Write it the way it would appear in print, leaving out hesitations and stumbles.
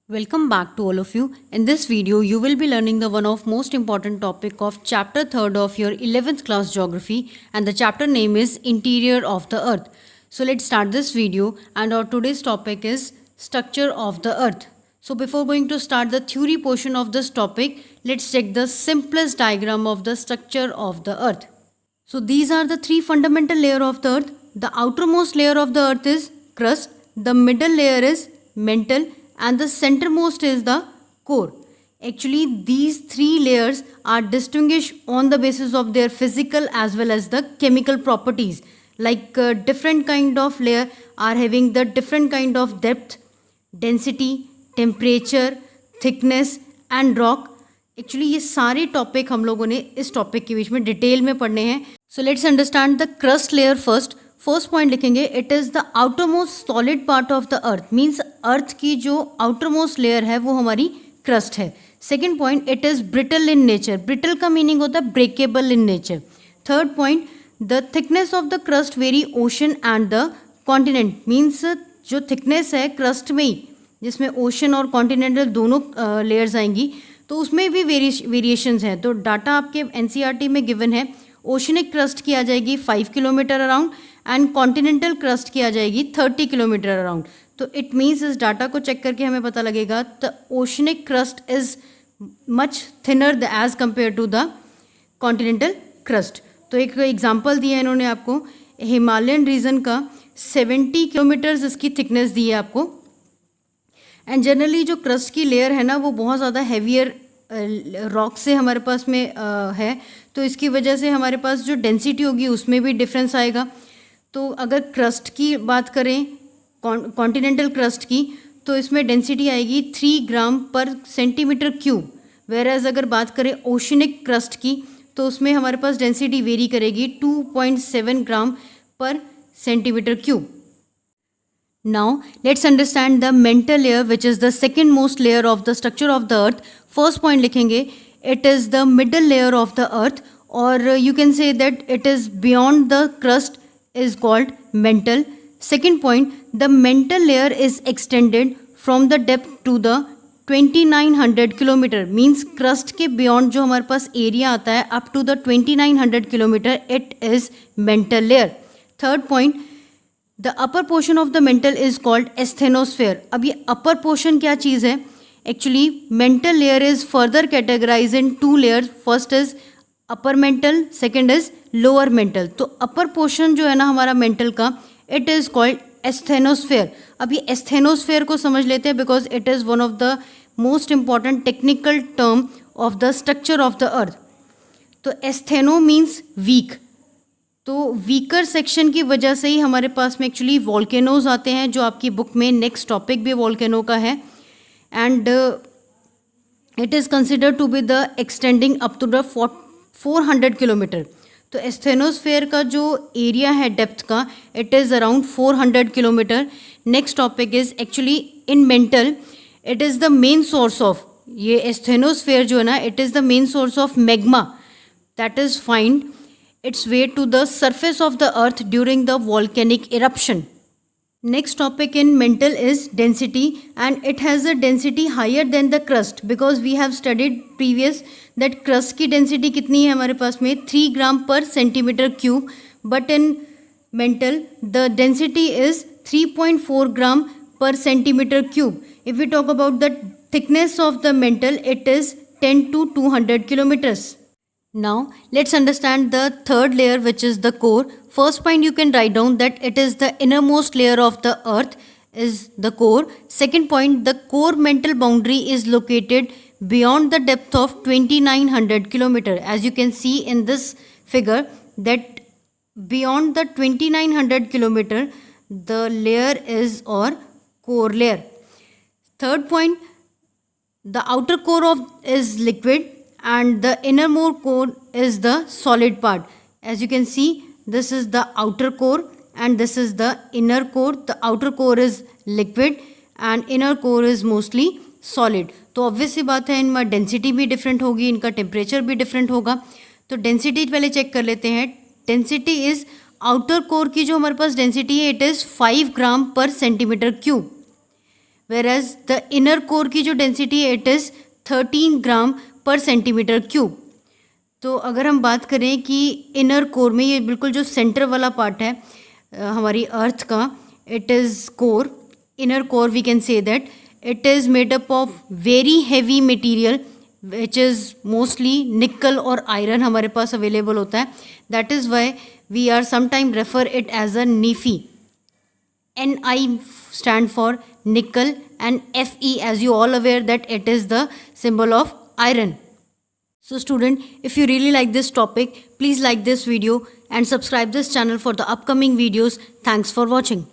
Welcome back to all of you. In this video, you will be learning the one of most important topic of chapter 3rd of your 11th class geography, and the chapter name is Interior of the Earth. So let's start this video, and our today's topic is Structure of the Earth. So before going to start the theory portion of this topic, let's check the simplest diagram of the structure of the Earth. So these are the three fundamental layers of the Earth. The outermost layer of the Earth is crust, the middle layer is mantle, and the centermost is the core. Actually, these three layers are distinguished on the basis of their physical as well as the chemical properties. Like different kind of layer are having the different kind of depth, density, temperature, thickness and rock. Actually ये सारे topic हम लोगों ने इस topic के बीच में detail में पढ़ने हैं. So let's understand the crust layer first. First point लिखेंगे, it is the outermost solid part of the earth. Means earth की जो आउटर मोस्ट लेयर है वो हमारी क्रस्ट है. Second point, it is brittle in nature. Brittle का meaning होता है breakable in nature. Third point, the thickness of the crust very ocean and the continent. Means जो थिकनेस है क्रस्ट में ही, जिसमें ओशन और कॉन्टिनेंटल दोनों लेयर्स आएंगी, तो उसमें भी वेरिएशंस हैं. तो डाटा आपके एनसीईआरटी में गिवन है. ओशनिक क्रस्ट की आ जाएगी 5 kilometre around and continental crust की आ जाएगी 30 किलोमीटर अराउंड. तो इट मीन्स इस डाटा को चेक करके हमें पता लगेगा the oceanic crust is much thinner as compare to the continental crust. तो एक एग्जाम्पल दिया है इन्होंने आपको, हिमालयन रीजन का 70 किलोमीटर्स इसकी थिकनेस दी है आपको. एंड जनरली जो क्रस्ट की लेयर है ना वो बहुत ज़्यादा हैवियर रॉक से हमारे पास में है, तो इसकी वजह से हमारे पास जो डेंसिटी होगी उसमें भी डिफरेंस आएगा. तो अगर क्रस्ट की बात करें, कॉन्टिनेंटल क्रस्ट की, तो इसमें डेंसिटी आएगी 3 ग्राम पर सेंटीमीटर क्यूब. वेर एज अगर बात करें ओशनिक क्रस्ट की, तो उसमें हमारे पास डेंसिटी वेरी करेगी 2.7 ग्राम पर centimetre cube. Now let's understand the mantle layer, which is the second most layer of the structure of the earth. First point लिखेंगे, it is the middle layer of the earth, or you can say that it is beyond the crust is called mantle. Second point, the mantle layer is extended from the depth to the 2900 kilometre. Means crust के beyond जो हमारे पास area आता है up to the 2900 kilometre, it is mantle layer. Third point, the upper portion of the mantle is called asthenosphere. अब ये upper portion क्या चीज़ है? Actually mantle layer is further categorise in 2 layers. First is upper mantle, second is lower mantle. तो upper portion जो है ना हमारा मेंटल का, इट इज़ कॉल्ड एस्थेनोस्फेयर. अब ये एस्थेनोस्फेयर को समझ लेते हैं because it is one of the most important technical term of the structure of the अर्थ. तो एस्थेनो मीन्स वीक. तो वीकर सेक्शन की वजह से ही हमारे पास में एक्चुअली वॉल्केनोज आते हैं, जो आपकी बुक में नेक्स्ट टॉपिक भी वॉल्केनो का है. And it is consider to be the extending up to the 400 kilometre. तो एस्थेनोस्फेयर का जो एरिया है डेप्थ का, it is around 400 kilometre. Next topic is actually in mantle, it is the main source of, ये asthenosphere जो है ना, it is the main source of magma that is find its way to the surface of the earth during the volcanic eruption. Next topic in mantle is density, and it has a density higher than the crust because we have studied previous that crust की density कितनी है हमारे पास में 3 ग्राम पर centimetre cube, but in mantle the density is 3.4 ग्राम पर centimetre cube. If we talk about the thickness of the mantle, it is 10 to 200 kilometers. Now let's understand the third layer, which is the core. First point you can write down that it is the innermost layer of the earth is the core. Second point, the core mantle boundary is located beyond the depth of 2900 kilometer. As you can see in this figure that beyond the 2900 kilometer the layer is or core layer. Third point, the outer core of is liquid and the innermost core is the solid part. As you can see, this is the outer core and this is the inner core. The outer core is liquid and inner core is mostly solid. तो obvious सी बात है, इनमें density भी different होगी, इनका temperature भी different होगा. तो डेंसिटी पहले चेक कर लेते हैं. डेंसिटी इज़ आउटर कोर की जो हमारे पास डेंसिटी है, इट इज़ 5 ग्राम पर centimetre cube. whereas the inner core की जो density है it is 13 ग्राम पर सेंटीमीटर क्यूब. तो अगर हम बात करें कि इनर कोर में, ये बिल्कुल जो सेंटर वाला पार्ट है हमारी अर्थ का, it is core. Inner core we can say that it is made up of very heavy material which is mostly nickel और आयरन हमारे पास अवेलेबल होता है. That is why we are sometime refer it as a NiFe. Ni stand for nickel and Fe, as you all aware that it is the symbol of iron. So student, if you really like this topic, please like this video and subscribe this channel for the upcoming videos. Thanks for watching.